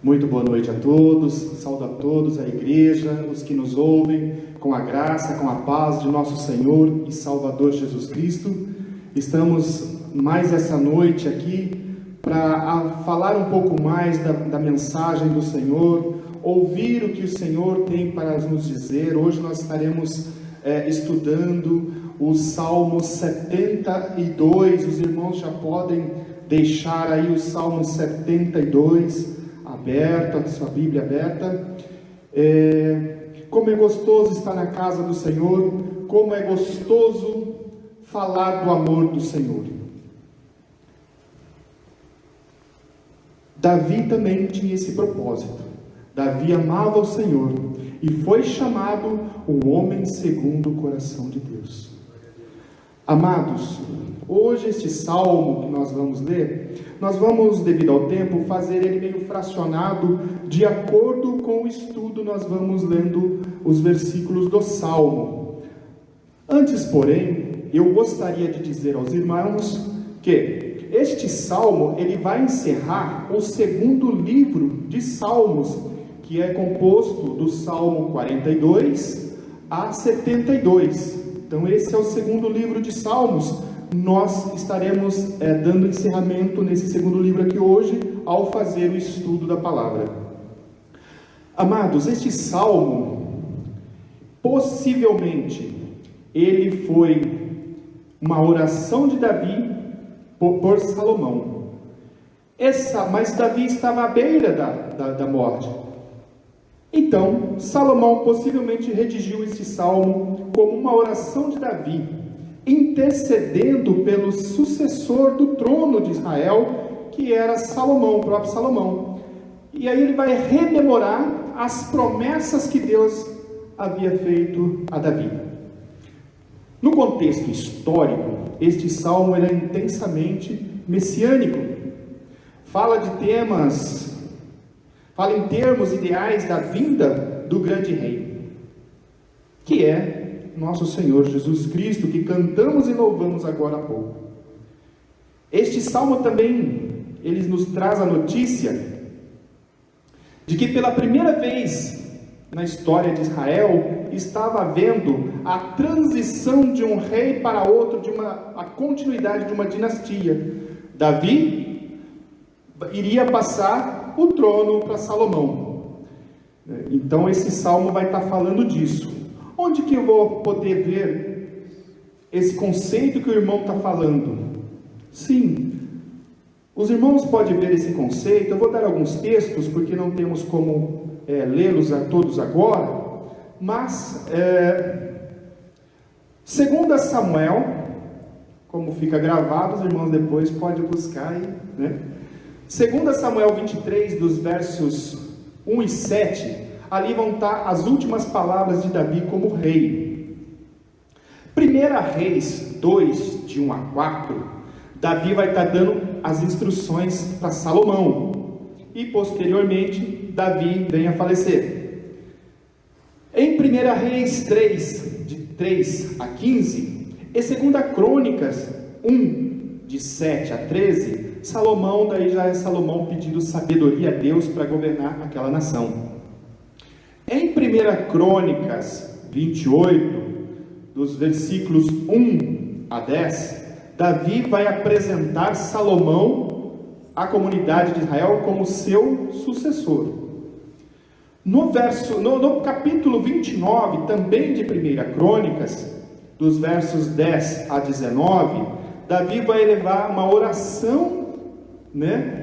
Muito boa noite a todos, saúdo a todos, a igreja, os que nos ouvem, com a graça, com a paz de nosso Senhor e Salvador Jesus Cristo. Estamos mais essa noite aqui para falar um pouco mais da mensagem do Senhor, ouvir o que o Senhor tem para nos dizer. Hoje nós estaremos estudando o Salmo 72, os irmãos já podem deixar aí o Salmo 72 aberto, a sua Bíblia aberta. Como é gostoso estar na casa do Senhor, como é gostoso falar do amor do Senhor. Davi também tinha esse propósito. Davi amava o Senhor e foi chamado o homem segundo o coração de Deus. Amados, hoje este salmo que nós vamos ler, nós vamos, devido ao tempo, fazer ele meio fracionado, de acordo com o estudo, nós vamos lendo os versículos do salmo. Antes, porém, eu gostaria de dizer aos irmãos que este salmo, ele vai encerrar o segundo livro de salmos, que é composto do Salmo 42 a 72. Então esse é o segundo livro de Salmos. Nós estaremos dando encerramento nesse segundo livro aqui hoje, ao fazer o estudo da palavra. Amados, este Salmo, possivelmente, ele foi uma oração de Davi por Salomão. Mas Davi estava à beira da morte. Então, Salomão possivelmente redigiu este salmo como uma oração de Davi, intercedendo pelo sucessor do trono de Israel, que era Salomão, o próprio Salomão. E aí ele vai rememorar as promessas que Deus havia feito a Davi. No contexto histórico, este salmo é intensamente messiânico. Fala em termos ideais da vinda do grande rei, que é nosso Senhor Jesus Cristo, que cantamos e louvamos agora há pouco. Este salmo também, ele nos traz a notícia de que pela primeira vez na história de Israel, estava havendo a transição de um rei para outro, a continuidade de uma dinastia. Davi iria passar o trono para Salomão. Então esse salmo vai estar falando disso. Onde que eu vou poder ver esse conceito que o irmão está falando? Sim, os irmãos podem ver esse conceito. Eu vou dar alguns textos, porque não temos como lê-los a todos agora, mas 2 Samuel, como fica gravado, os irmãos depois podem buscar aí, né? 2 Samuel 23, dos versos 1 e 7, ali vão estar as últimas palavras de Davi como rei. 1 Reis 2, de 1 a 4, Davi vai estar dando as instruções para Salomão, e posteriormente Davi vem a falecer. Em 1 Reis 3, de 3 a 15, e 2 Crônicas 1, de 7 a 13, Salomão, daí já é Salomão pedindo sabedoria a Deus para governar aquela nação. Em 1 Crônicas 28, dos versículos 1 a 10, Davi vai apresentar Salomão à comunidade de Israel como seu sucessor. No capítulo 29, também de 1 Crônicas, dos versos 10 a 19, Davi vai elevar uma oração,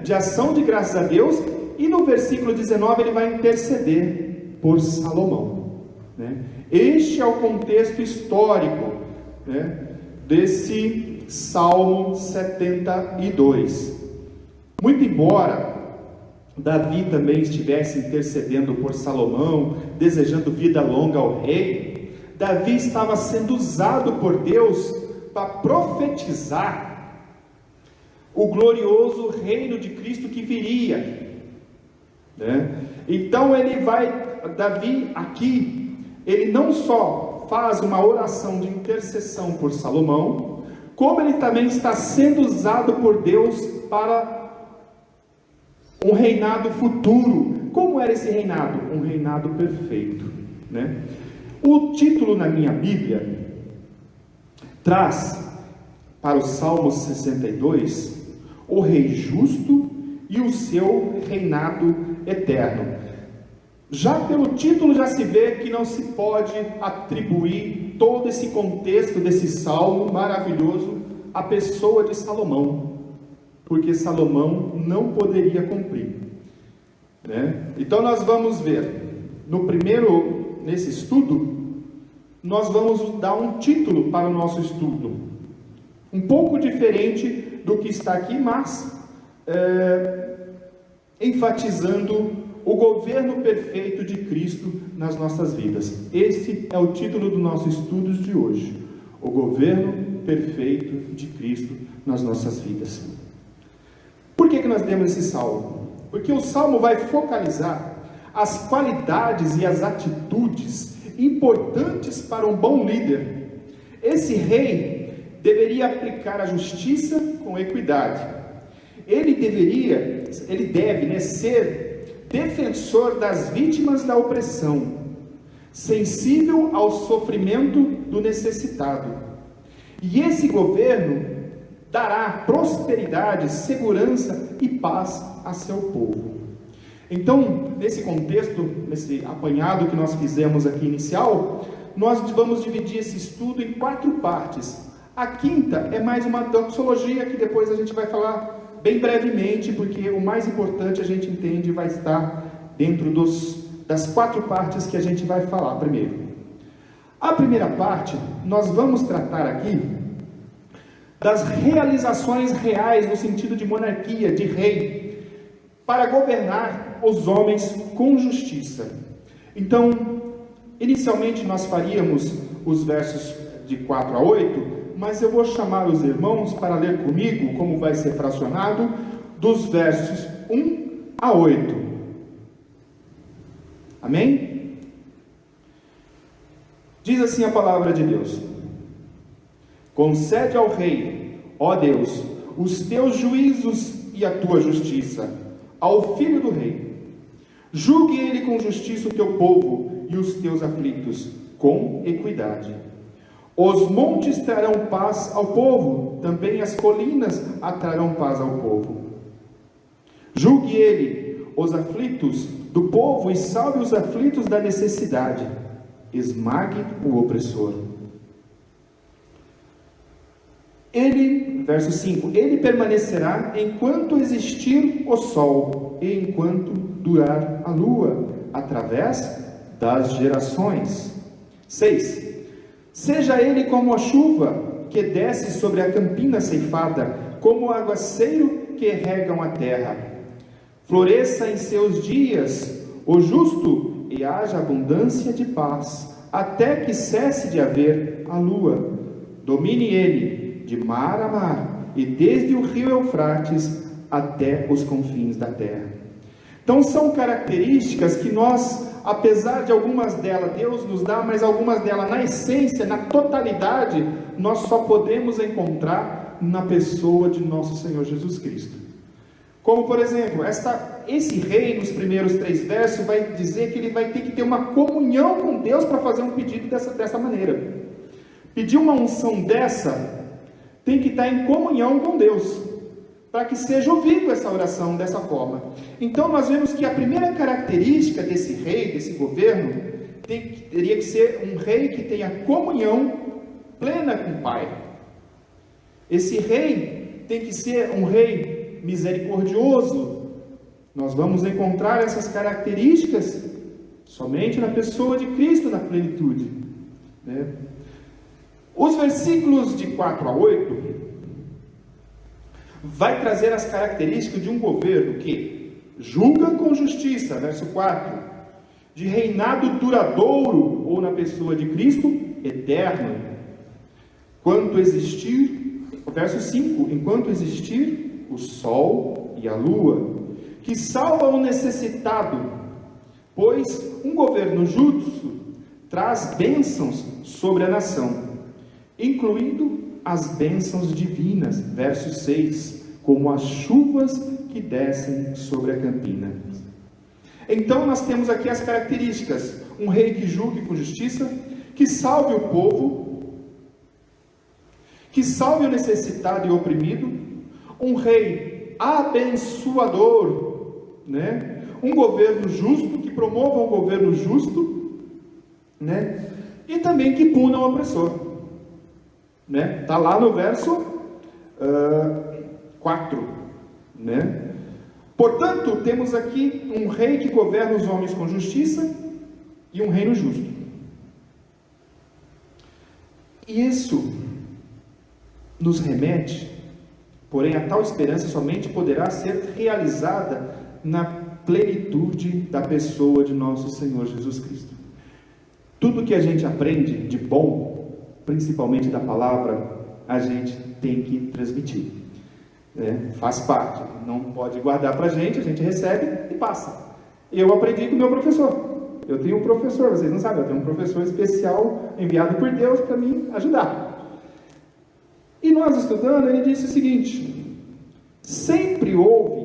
de ação de graças a Deus, e no versículo 19 ele vai interceder por Salomão. Este é o contexto histórico desse Salmo 72. Muito embora Davi também estivesse intercedendo por Salomão, desejando vida longa ao rei, Davi estava sendo usado por Deus para profetizar o glorioso reino de Cristo que viria. Então Davi aqui, ele não só faz uma oração de intercessão por Salomão, como ele também está sendo usado por Deus para um reinado futuro. Como era esse reinado? Um reinado perfeito, né? O título na minha Bíblia traz para o Salmo 62, o Rei Justo e o seu reinado eterno. Já pelo título já se vê que não se pode atribuir todo esse contexto desse salmo maravilhoso à pessoa de Salomão, porque Salomão não poderia cumprir, né? Então nós vamos ver, nesse estudo, nós vamos dar um título para o nosso estudo, um pouco diferente do que está aqui, mas enfatizando o governo perfeito de Cristo nas nossas vidas. Esse é o título do nosso estudo de hoje: o governo perfeito de Cristo nas nossas vidas. Por que nós temos esse salmo? Porque o salmo vai focalizar as qualidades e as atitudes importantes para um bom líder. Esse rei deveria aplicar a justiça com equidade. Ele deve ser defensor das vítimas da opressão, sensível ao sofrimento do necessitado. E esse governo dará prosperidade, segurança e paz a seu povo. Então, nesse contexto, nesse apanhado que nós fizemos aqui inicial, nós vamos dividir esse estudo em 4 partes. A quinta é mais uma doxologia, que depois a gente vai falar bem brevemente, porque o mais importante a gente entende vai estar dentro das 4 partes que a gente vai falar primeiro. A primeira parte, nós vamos tratar aqui das realizações reais no sentido de monarquia, de rei, para governar os homens com justiça. Então, inicialmente nós faríamos os versos de 4 a 8, mas eu vou chamar os irmãos para ler comigo como vai ser fracionado, dos versos 1 a 8. Amém? Diz assim a palavra de Deus: concede ao rei, ó Deus, os teus juízos e a tua justiça, ao filho do rei. Julgue ele com justiça o teu povo e os teus aflitos, com equidade. Os montes trarão paz ao povo, também as colinas trarão paz ao povo. Julgue ele os aflitos do povo e salve os aflitos da necessidade. Esmague o opressor. Verso 5, ele permanecerá enquanto existir o sol e enquanto durar a lua, através das gerações. 6, seja ele como a chuva que desce sobre a campina ceifada, como o aguaceiro que regam a terra. Floresça em seus dias o justo e haja abundância de paz, até que cesse de haver a lua. Domine ele de mar a mar, e desde o rio Eufrates até os confins da terra. Então são características que nós, apesar de algumas delas Deus nos dá, mas algumas delas na essência, na totalidade, nós só podemos encontrar na pessoa de nosso Senhor Jesus Cristo. Como por exemplo, esse rei nos primeiros 3 versos vai dizer que ele vai ter que ter uma comunhão com Deus para fazer um pedido dessa maneira. Pedir uma unção dessa tem que estar em comunhão com Deus, para que seja ouvido essa oração dessa forma. Então nós vemos que a primeira característica desse rei, desse governo, teria que ser um rei que tenha comunhão plena com o Pai. Esse rei tem que ser um rei misericordioso. Nós vamos encontrar essas características somente na pessoa de Cristo na plenitude, né? Os versículos de 4 a 8 vai trazer as características de um governo que julga com justiça, verso 4, de reinado duradouro, ou na pessoa de Cristo, eterno, quanto existir, verso 5, enquanto existir o sol e a lua, que salva o necessitado, pois um governo justo traz bênçãos sobre a nação, incluindo as bênçãos divinas, verso 6, como as chuvas que descem sobre a campina. Então nós temos aqui as características: um rei que julgue com justiça, que salve o povo, que salve o necessitado e o oprimido, um rei abençoador, né? Um governo justo, que promova um governo justo, né? E também que puna o opressor, né? Está lá no verso 4, né? Portanto, temos aqui um rei que governa os homens com justiça e um reino justo. E isso nos remete, porém, a tal esperança somente poderá ser realizada na plenitude da pessoa de nosso Senhor Jesus Cristo. Tudo que a gente aprende de bom, principalmente da palavra, a gente tem que transmitir, né? Faz parte, não pode guardar para a gente recebe e passa. Eu aprendi com o meu professor. Eu tenho um professor, vocês não sabem, eu tenho um professor especial enviado por Deus para me ajudar. E nós estudando, ele disse o seguinte: sempre houve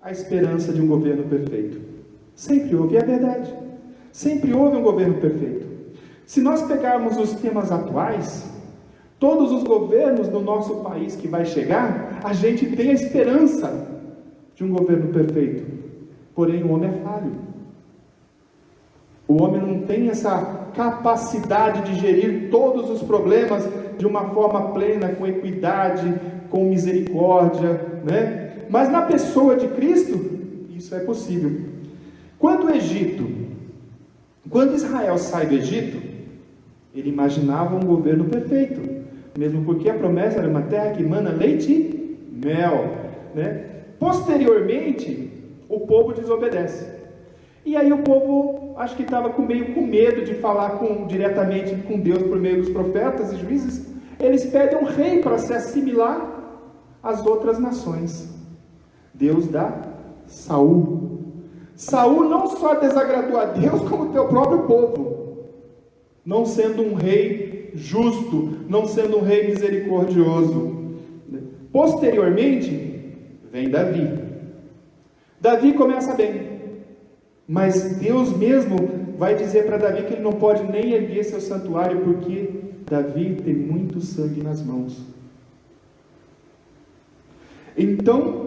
a esperança de um governo perfeito. Sempre houve, é verdade. Sempre houve um governo perfeito. Se nós pegarmos os temas atuais, todos os governos do nosso país que vai chegar, a gente tem a esperança de um governo perfeito. Porém, o homem é falho. O homem não tem essa capacidade de gerir todos os problemas de uma forma plena, com equidade, com misericórdia, né? Mas na pessoa de Cristo, isso é possível. Quando Israel sai do Egito, ele imaginava um governo perfeito, mesmo porque a promessa era uma terra que emana leite e mel, né? Posteriormente, o povo desobedece. E aí o povo, acho que estava meio com medo de falar diretamente com Deus por meio dos profetas e juízes. Eles pedem um rei para se assimilar às outras nações. Deus dá Saul. Saul não só desagradou a Deus, como o teu próprio povo, não sendo um rei justo, não sendo um rei misericordioso. Posteriormente, vem Davi. Davi começa bem, mas Deus mesmo vai dizer para Davi que ele não pode nem erguer seu santuário, porque Davi tem muito sangue nas mãos. Então,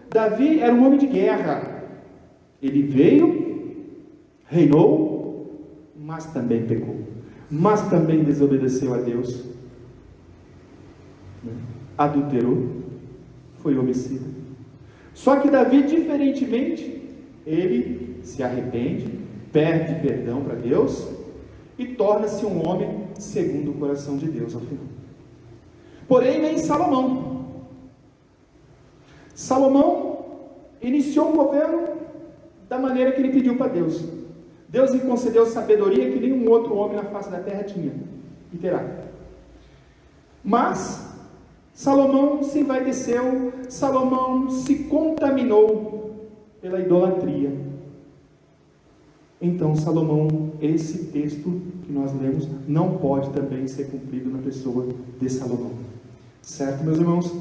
Davi era um homem de guerra. Ele veio, reinou, mas também pecou, mas também desobedeceu a Deus, adulterou, foi homicida. Só que Davi, diferentemente, ele se arrepende, pede perdão para Deus e torna-se um homem segundo o coração de Deus ao final. Porém, vem Salomão. Salomão iniciou um governo da maneira que ele pediu para Deus. Deus lhe concedeu sabedoria que nenhum outro homem na face da terra tinha e terá. Mas Salomão se envaideceu, Salomão se contaminou pela idolatria. Então Salomão, esse texto que nós lemos, não pode também ser cumprido na pessoa de Salomão. Certo, meus irmãos?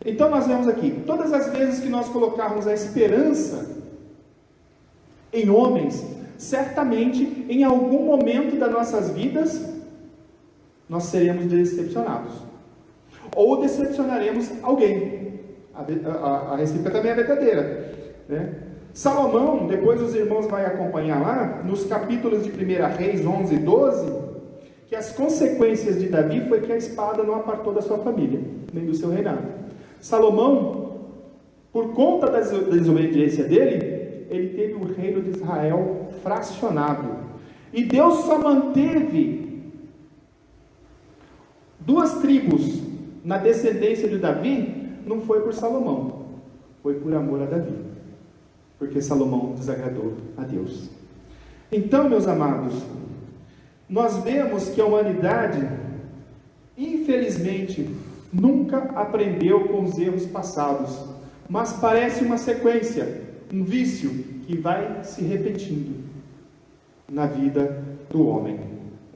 Então nós vemos aqui, todas as vezes que nós colocarmos a esperança em homens, certamente em algum momento das nossas vidas nós seremos decepcionados, ou decepcionaremos alguém. A recíproca também é verdadeira, né? Salomão, depois os irmãos vão acompanhar lá nos capítulos de 1 Reis 11 e 12, que as consequências de Davi foi que a espada não apartou da sua família, nem do seu reinado. Salomão, por conta da desobediência dele, ele teve o reino de Israel fracionado. E Deus só manteve 2 tribos na descendência de Davi, não foi por Salomão, foi por amor a Davi, porque Salomão desagradou a Deus. Então, meus amados, nós vemos que a humanidade, infelizmente, nunca aprendeu com os erros passados, mas parece uma sequência, um vício que vai se repetindo na vida do homem,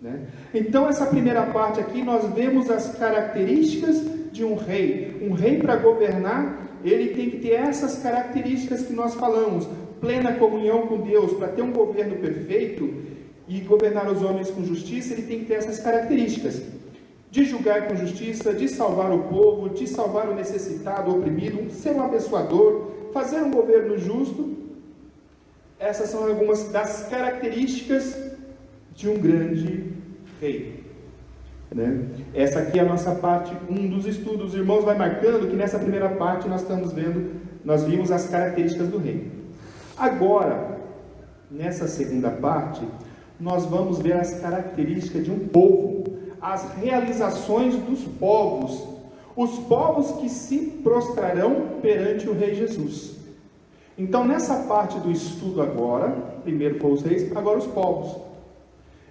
né? Então essa primeira parte aqui nós vemos as características de um rei. Um rei, para governar, ele tem que ter essas características que nós falamos: plena comunhão com Deus. Para ter um governo perfeito e governar os homens com justiça, ele tem que ter essas características: de julgar com justiça, de salvar o povo, de salvar o necessitado, o oprimido, ser um abençoador, fazer um governo justo. Essas são algumas das características de um grande rei, né? Essa aqui é a nossa parte 1 dos estudos. Os irmãos vai marcando que nessa primeira parte nós vimos as características do rei. Agora, nessa segunda parte, nós vamos ver as características de um povo, as realizações dos povos, os povos que se prostrarão perante o rei Jesus. Então, nessa parte do estudo agora, primeiro foram os reis, agora os povos.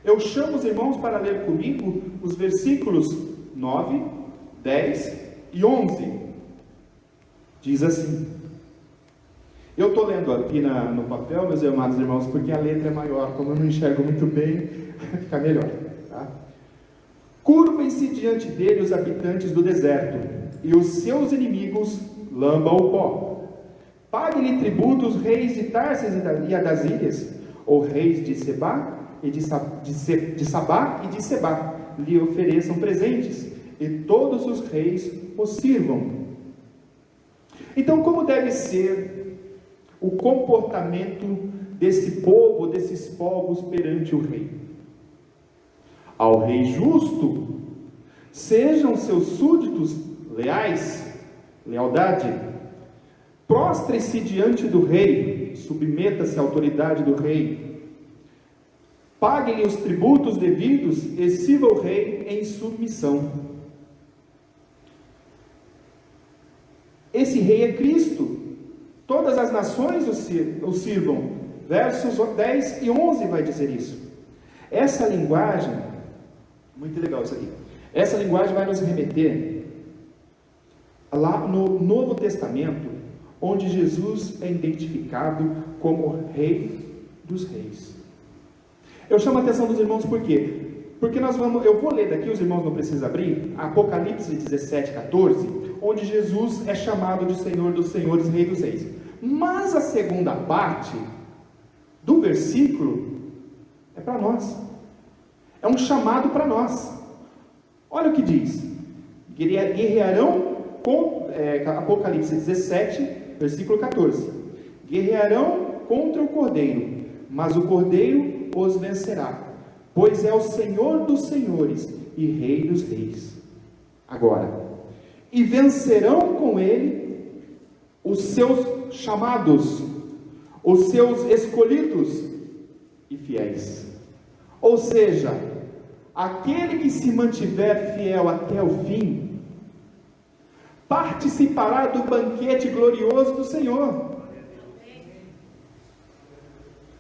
Eu chamo os irmãos para ler comigo os versículos 9, 10 e 11. Diz assim. Eu estou lendo aqui no papel, meus amados irmãos, porque a letra é maior. Como eu não enxergo muito bem, fica melhor. Tá? Curvem-se diante dele os habitantes do deserto, e os seus inimigos lambam o pó. Paguem-lhe tributo os reis de Tarsis e das ilhas, ou reis de Sabá e de Sebá, lhe ofereçam presentes, e todos os reis o sirvam. Então, como deve ser o comportamento desse povo, desses povos perante o rei? Ao rei justo, sejam seus súditos leais, lealdade. Prostre-se diante do rei, submeta-se à autoridade do rei. Pague-lhe os tributos devidos e sirva o rei em submissão. Esse rei é Cristo. Todas as nações o sirvam. Versos 10 e 11 vai dizer isso. Essa linguagem, muito legal isso aqui. Essa linguagem vai nos remeter lá no Novo Testamento, onde Jesus é identificado como Rei dos Reis. Eu chamo a atenção dos irmãos por quê? Porque eu vou ler daqui, os irmãos não precisam abrir, Apocalipse 17, 14, onde Jesus é chamado de Senhor dos Senhores, Rei dos Reis. Mas a segunda parte do versículo é para nós. É um chamado para nós. Olha o que diz. Guerrearão Apocalipse 17, versículo 14. Guerrearão contra o Cordeiro, mas o Cordeiro os vencerá, pois é o Senhor dos senhores e Rei dos reis. Agora, e vencerão com ele os seus chamados, os seus escolhidos e fiéis. Ou seja, aquele que se mantiver fiel até o fim, participará do banquete glorioso do Senhor.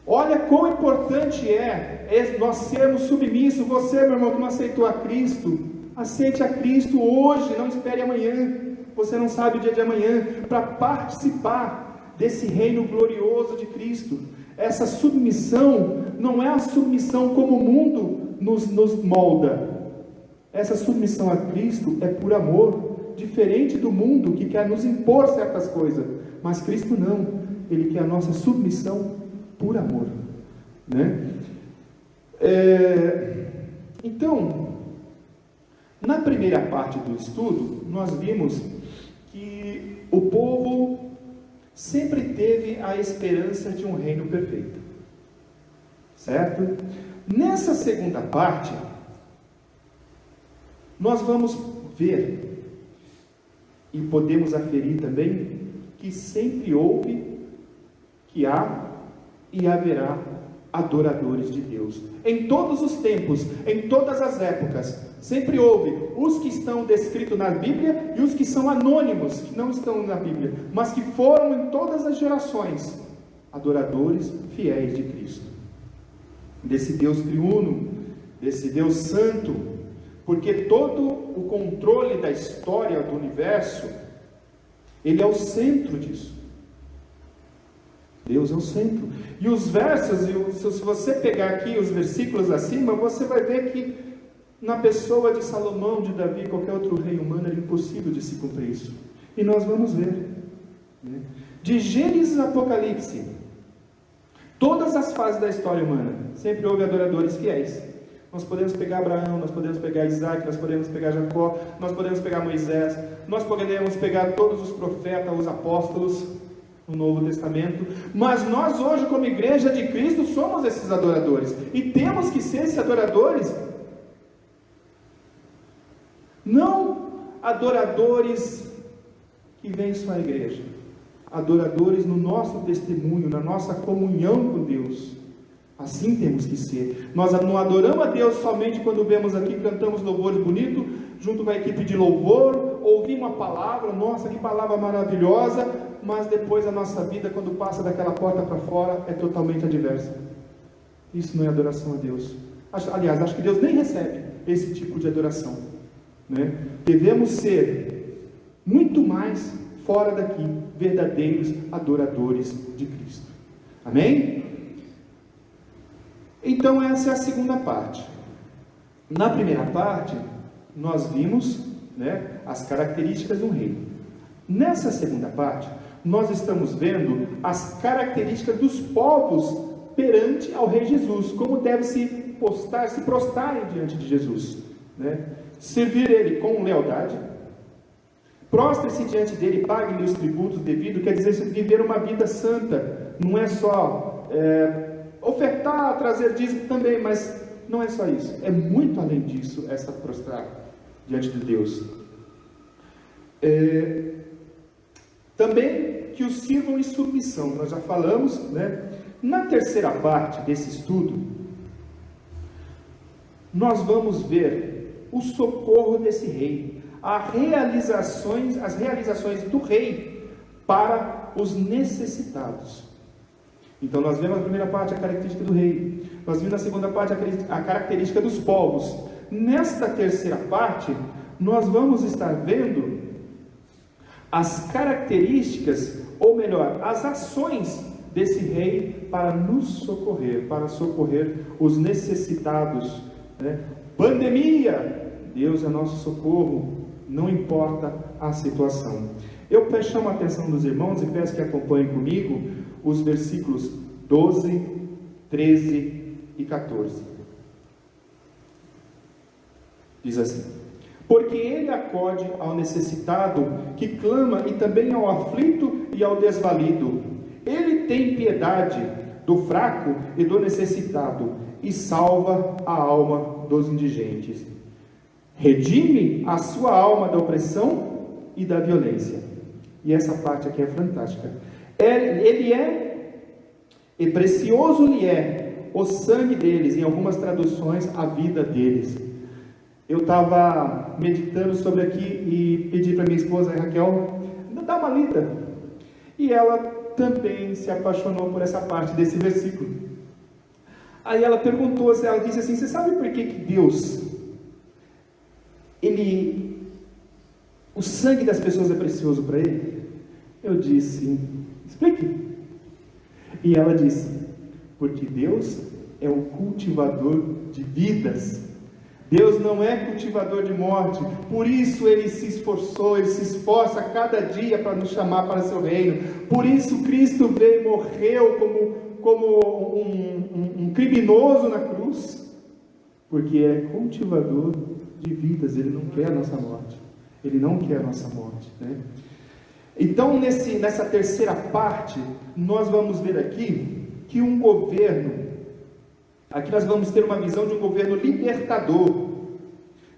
Olha quão importante é nós sermos submissos. Você, meu irmão, que não aceitou a Cristo, aceite a Cristo hoje, não espere amanhã. Você não sabe o dia de amanhã, para participar desse reino glorioso de Cristo. Essa submissão não é a submissão como o mundo nos molda. Essa submissão a Cristo é por amor. Diferente do mundo que quer nos impor certas coisas, mas Cristo não, Ele quer a nossa submissão por amor, né? Então, na primeira parte do estudo, nós vimos que o povo sempre teve a esperança de um reino perfeito, certo? Nessa segunda parte, nós vamos ver e podemos aferir também que sempre houve, que há e haverá adoradores de Deus. Em todos os tempos, em todas as épocas, sempre houve os que estão descritos na Bíblia e os que são anônimos, que não estão na Bíblia, mas que foram em todas as gerações, adoradores fiéis de Cristo. Desse Deus triuno, desse Deus santo, porque todo o controle da história do universo, ele é o centro disso. Deus é o centro. E os versos, se você pegar aqui os versículos acima, você vai ver que Na pessoa de Salomão, de Davi, qualquer outro rei humano, era impossível de se cumprir isso. E nós vamos ver, né? De Gênesis a Apocalipse, todas as fases da história humana, sempre houve adoradores fiéis. Nós podemos pegar Abraão, nós podemos pegar Isaac, nós podemos pegar Jacó, nós podemos pegar Moisés, nós podemos pegar todos os profetas, os apóstolos no Novo Testamento, mas nós hoje, como igreja de Cristo, somos esses adoradores, e temos que ser esses adoradores, não adoradores que vêm só à igreja, adoradores no nosso testemunho, na nossa comunhão com Deus. Assim temos que ser. Nós não adoramos a Deus somente quando vemos aqui, cantamos louvores bonitos, junto com a equipe de louvor, ouvimos uma palavra, nossa, que palavra maravilhosa, mas depois a nossa vida, quando passa daquela porta para fora, é totalmente adversa. Isso não é adoração a Deus. Aliás, acho que Deus nem recebe esse tipo de adoração, né? Devemos ser muito mais fora daqui, verdadeiros adoradores de Cristo. Amém? Então essa é a segunda parte. Na primeira parte, nós vimos, né, as características do rei. Nessa segunda parte, nós estamos vendo as características dos povos perante ao rei Jesus, como deve se prostrarem diante de Jesus, né? Servir ele com lealdade, prostre-se diante dele, pague-lhe os tributos devidos, quer dizer, viver uma vida santa, não é só ofertar, trazer dízimo também, mas não é só isso, é muito além disso, essa prostrar diante de Deus. Também que os sirvam em submissão, nós já falamos, né? Na terceira parte desse estudo, nós vamos ver o socorro desse rei, as realizações do rei para os necessitados. Então nós vemos na primeira parte a característica do rei, nós vimos na segunda parte a característica dos povos. Nesta terceira parte, nós vamos estar vendo as características, ou melhor, as ações desse rei para nos socorrer, para socorrer os necessitados, né? Pandemia, Deus é nosso socorro, não importa a situação. Eu chamo a atenção dos irmãos e peço que acompanhem comigo os versículos 12, 13 e 14. Diz assim: porque ele acode ao necessitado que clama, e também ao aflito e ao desvalido. Ele tem piedade do fraco e do necessitado, e salva a alma dos indigentes. Redime a sua alma da opressão e da violência. E essa parte aqui é fantástica. E precioso lhe é o sangue deles, em algumas traduções, a vida deles. Eu estava meditando sobre aqui e pedi para minha esposa, a Raquel, dar uma lida. E ela também se apaixonou por essa parte desse versículo. Aí ela perguntou, ela disse assim: você sabe por que Deus, o sangue das pessoas é precioso para ele? Eu disse: explique. E ela disse: porque Deus é o cultivador de vidas. Deus não é cultivador de morte, por isso Ele se esforçou, Ele se esforça a cada dia para nos chamar para seu reino. Por isso Cristo veio e morreu como um criminoso na cruz, porque é cultivador de vidas. Ele não quer a nossa morte, Ele não quer a nossa morte, né? Então nessa terceira parte, nós vamos ver aqui que um governo, aqui nós vamos ter uma visão de um governo libertador,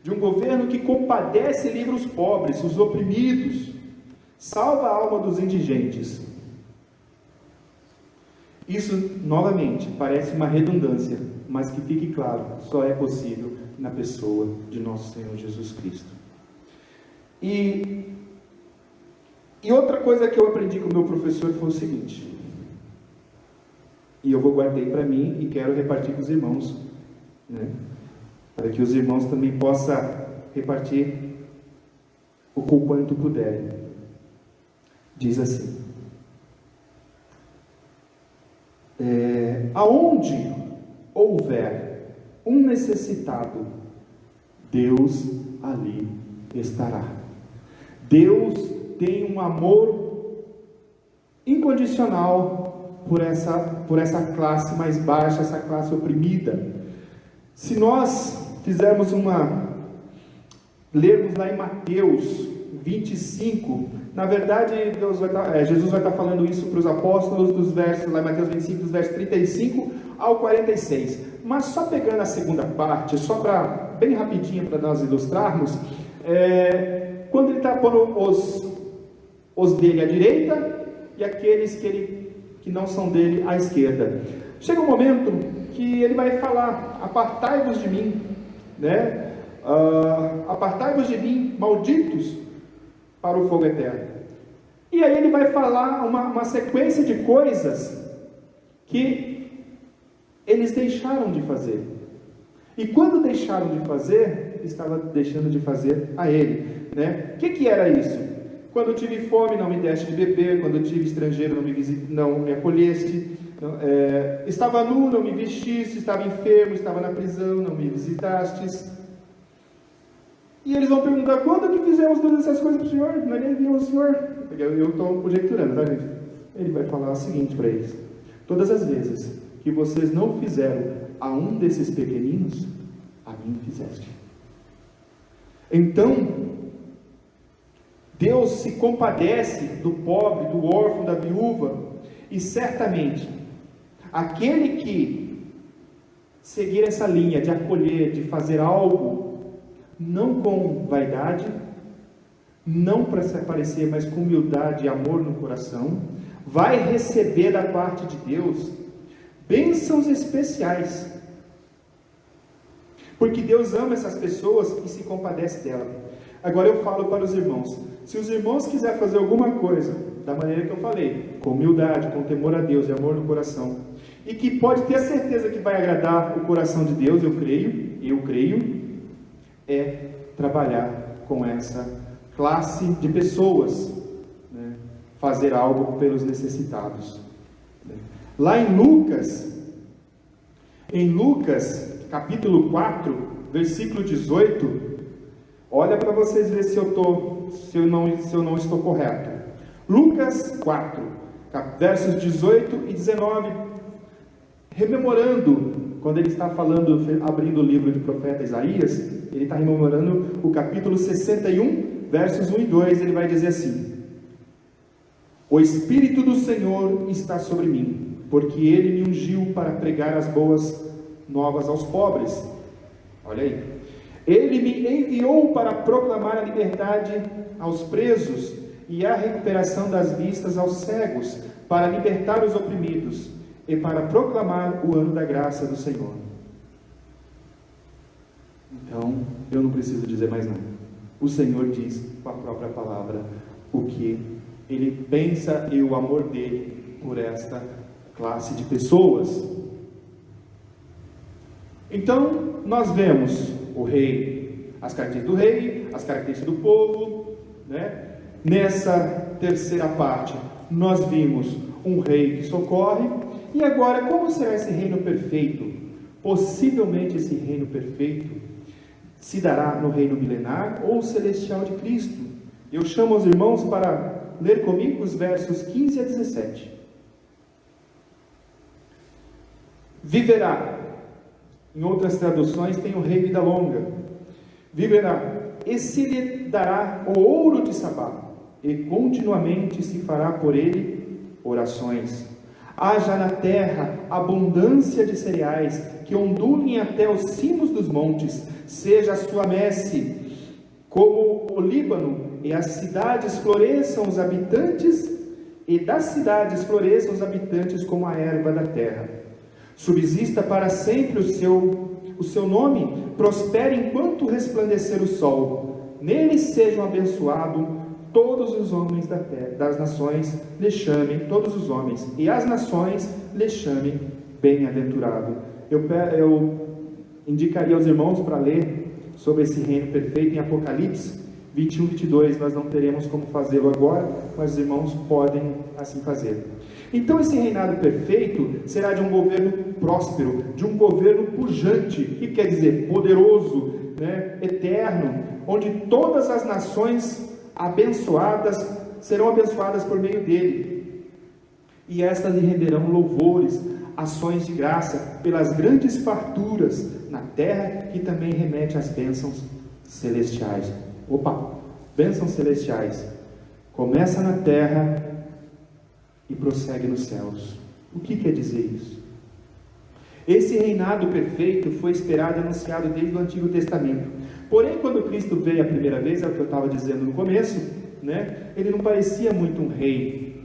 de um governo que compadece e livra os pobres, os oprimidos, salva a alma dos indigentes. Isso, novamente, parece uma redundância, mas que fique claro, só é possível na pessoa de nosso Senhor Jesus Cristo. E outra coisa que eu aprendi com o meu professor foi o seguinte, e eu guardei para mim e quero repartir com os irmãos, né? Para que os irmãos também possam repartir o quanto puderem. Diz assim: aonde houver um necessitado, Deus ali estará. Deus tem um amor incondicional por essa classe mais baixa, essa classe oprimida. Se nós fizermos lermos lá em Mateus 25, na verdade Jesus vai estar falando isso para os apóstolos dos versos, lá em Mateus 25, dos versos 35 ao 46, mas só pegando a segunda parte, só para, bem rapidinho para nós ilustrarmos, quando ele está pondo os dele à direita e aqueles que não são dele à esquerda, chega um momento que ele vai falar: apartai-vos de mim, né? Apartai-vos de mim, malditos, para o fogo eterno. E aí ele vai falar uma sequência de coisas que eles deixaram de fazer. E quando deixaram de fazer, estava deixando de fazer a ele, né? O que era isso? Quando eu tive fome, não me deste de beber. Quando eu tive estrangeiro, não me acolheste. Estava nu, não me vestiste. Estava enfermo, estava na prisão, não me visitastes. E eles vão perguntar: quando que fizemos todas essas coisas para o Senhor? Nós nem vimos o Senhor. Eu estou conjecturando, tá, gente? Ele vai falar o seguinte para eles: todas as vezes que vocês não fizeram a um desses pequeninos, a mim fizeste. Então, Deus se compadece do pobre, do órfão, da viúva, e certamente aquele que seguir essa linha de acolher, de fazer algo, não com vaidade, não para se aparecer, mas com humildade e amor no coração, vai receber da parte de Deus bênçãos especiais, porque Deus ama essas pessoas e se compadece delas. Agora eu falo para os irmãos: se os irmãos quiserem fazer alguma coisa da maneira que eu falei, com humildade, com temor a Deus e amor no coração, e que pode ter certeza que vai agradar o coração de Deus, eu creio, é trabalhar com essa classe de pessoas, né? Fazer algo pelos necessitados, né? Lá em Lucas capítulo 4, versículo 18, olha para vocês verem se eu não estou correto. Lucas 4, versos 18 e 19, rememorando, quando ele está falando, abrindo o livro do profeta Isaías, ele está rememorando o capítulo 61, versos 1 e 2, ele vai dizer assim: o Espírito do Senhor está sobre mim, porque Ele me ungiu para pregar as boas novas aos pobres. Olha aí. Ele me enviou para proclamar a liberdade aos presos e a recuperação das vistas aos cegos, para libertar os oprimidos e para proclamar o ano da graça do Senhor. Então, eu não preciso dizer mais nada. O Senhor diz com a própria palavra o que Ele pensa e o amor dele por esta classe de pessoas. Então, nós vemos o rei, as características do rei, as características do povo, né? Nessa terceira parte, nós vimos um rei que socorre. E agora, como será esse reino perfeito? Possivelmente esse reino perfeito se dará no reino milenar ou celestial de Cristo. Eu chamo os irmãos para ler comigo os versos 15 a 17. Viverá, em outras traduções tem o rei vida longa. Viverá, e se lhe dará o ouro de Sabá, e continuamente se fará por ele orações. Haja na terra abundância de cereais, que ondulem até os cimos dos montes, seja a sua messe como o Líbano, e as cidades floresçam os habitantes, e das cidades floresçam os habitantes como a erva da terra. Subsista para sempre o seu nome, prospere enquanto resplandecer o sol. Nele sejam abençoados todos os homens da terra, das nações lhe chamem, todos os homens, e as nações lhe chamem bem-aventurado. Eu indicaria aos irmãos para ler sobre esse reino perfeito em Apocalipse 21, 22, nós não teremos como fazê-lo agora, mas os irmãos podem assim fazer. Então esse reinado perfeito será de um governo próspero, de um governo pujante, que quer dizer poderoso, né, eterno, onde todas as nações abençoadas serão abençoadas por meio dele, e estas lhe renderão louvores, ações de graça, pelas grandes farturas na terra, que também remete às bênçãos celestiais. Bênçãos celestiais, começa na terra e prossegue nos céus. O que quer dizer isso? Esse reinado perfeito foi esperado e anunciado desde o Antigo Testamento. Porém, quando Cristo veio a primeira vez, é o que eu estava dizendo no começo, né? Ele não parecia muito um rei,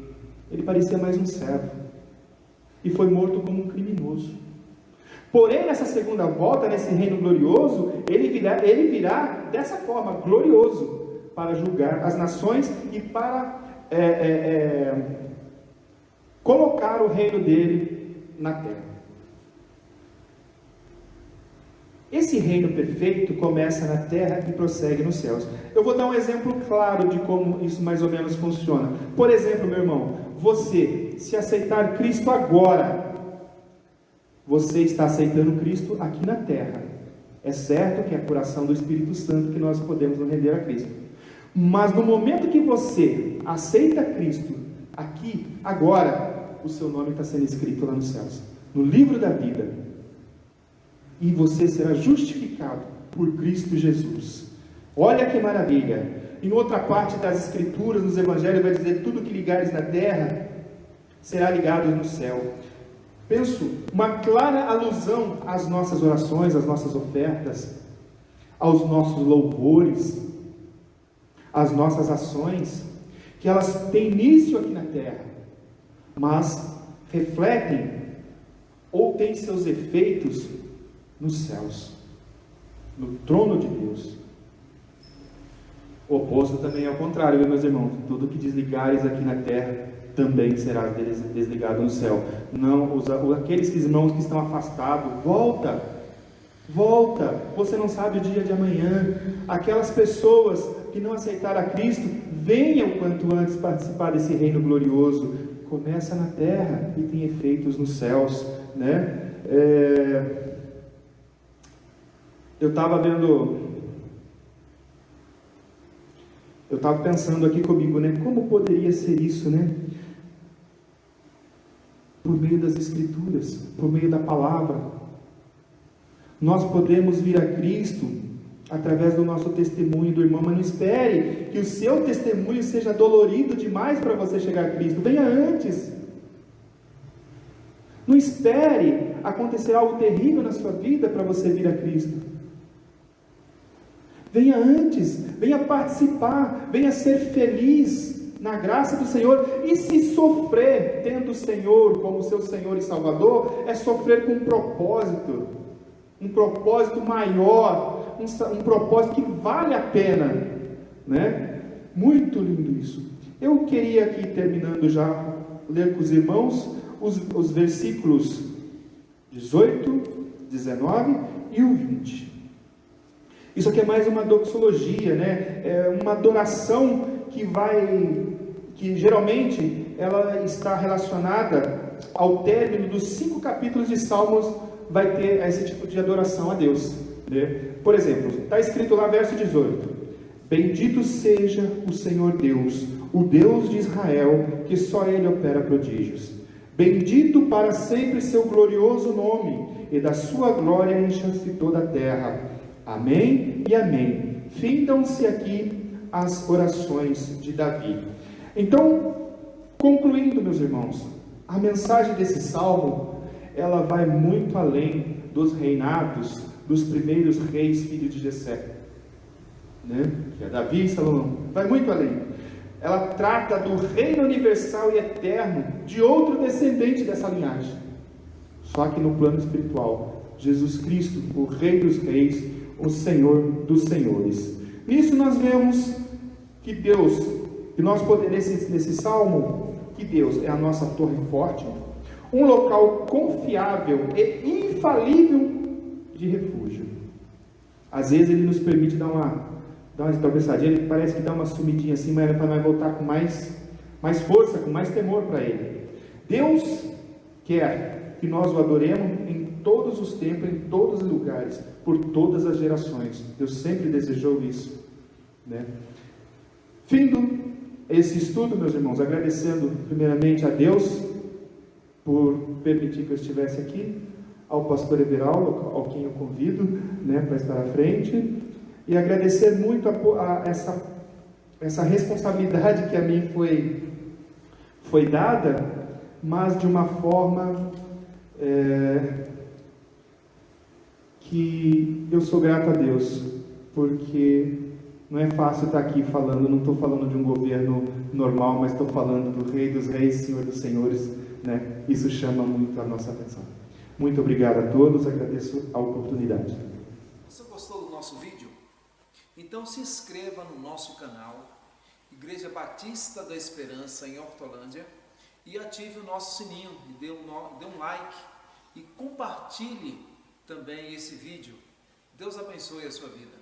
ele parecia mais um servo, e foi morto como um criminoso. Porém, nessa segunda volta, nesse reino glorioso, ele virá dessa forma, glorioso, para julgar as nações e para colocar o reino dele na terra. Esse reino perfeito começa na terra e prossegue nos céus. Eu vou dar um exemplo claro de como isso mais ou menos funciona. Por exemplo, meu irmão, você, se aceitar Cristo agora, você está aceitando Cristo aqui na terra. É certo que é a curação do Espírito Santo que nós podemos nos render a Cristo. Mas no momento que você aceita Cristo aqui, agora, o seu nome está sendo escrito lá nos céus, no livro da vida. E você será justificado por Cristo Jesus. Olha que maravilha! Em outra parte das Escrituras, nos Evangelhos, vai dizer: tudo que ligares na terra será ligado no céu. Penso, uma clara alusão às nossas orações, às nossas ofertas, aos nossos louvores, às nossas ações, que elas têm início aqui na terra, mas refletem ou têm seus efeitos nos céus, no trono de Deus. O oposto também é o contrário, meus irmãos. Tudo que desligares aqui na terra também será desligado no céu. Não, aqueles irmãos que estão afastados, volta, você não sabe o dia de amanhã. Aquelas pessoas que não aceitaram a Cristo, venham quanto antes participar desse reino glorioso. Começa na terra e tem efeitos nos céus, né? Eu estava pensando aqui comigo, né? Como poderia ser isso, né? Por meio das Escrituras, por meio da palavra. Nós podemos vir a Cristo através do nosso testemunho do irmão, mas não espere que o seu testemunho seja dolorido demais para você chegar a Cristo. Venha antes. Não espere acontecer algo terrível na sua vida para você vir a Cristo. Venha antes, venha participar, venha ser feliz na graça do Senhor. E se sofrer, tendo o Senhor como seu Senhor e Salvador, é sofrer com um propósito maior, um propósito que vale a pena, né? Muito lindo isso. Eu queria aqui, terminando já, ler com os irmãos os versículos 18, 19 e o 20. Isso aqui é mais uma doxologia, né? É uma adoração que geralmente ela está relacionada ao término dos 5 capítulos de Salmos, vai ter esse tipo de adoração a Deus, né? Por exemplo, está escrito lá, verso 18: bendito seja o Senhor Deus, o Deus de Israel, que só Ele opera prodígios. Bendito para sempre seu glorioso nome, e da sua glória encha-se toda a terra. Amém e amém. Findam-se aqui as orações de Davi. Então, concluindo, meus irmãos, a mensagem desse salmo, ela vai muito além dos reinados dos primeiros reis, filhos de Jessé, né? Que é Davi e Salomão. Vai muito além. Ela trata do reino universal e eterno de outro descendente dessa linhagem, só que no plano espiritual, Jesus Cristo, o Rei dos Reis, o Senhor dos Senhores. Nisso nós vemos que Deus, que nós podemos, nesse salmo, que Deus é a nossa torre forte, um local confiável e infalível de refúgio. Às vezes Ele nos permite dar uma tropeçadinha, Ele parece que dá uma sumidinha assim, mas é para nós voltar com mais força, com mais temor para Ele. Deus quer que nós o adoremos em todos os tempos, em todos os lugares, por todas as gerações. Deus sempre desejou isso, né? Findo esse estudo, meus irmãos, agradecendo primeiramente a Deus por permitir que eu estivesse aqui, ao pastor Everaldo, ao quem eu convido, né, para estar à frente, e agradecer muito a essa responsabilidade que a mim foi dada, mas de uma forma que eu sou grato a Deus, porque não é fácil estar aqui falando, não estou falando de um governo normal, mas estou falando do Rei dos Reis, Senhor dos Senhores, né? Isso chama muito a nossa atenção. Muito obrigado a todos, agradeço a oportunidade. Você gostou do nosso vídeo? Então se inscreva no nosso canal, Igreja Batista da Esperança em Hortolândia, e ative o nosso sininho, e dê um like, e compartilhe também esse vídeo. Deus abençoe a sua vida.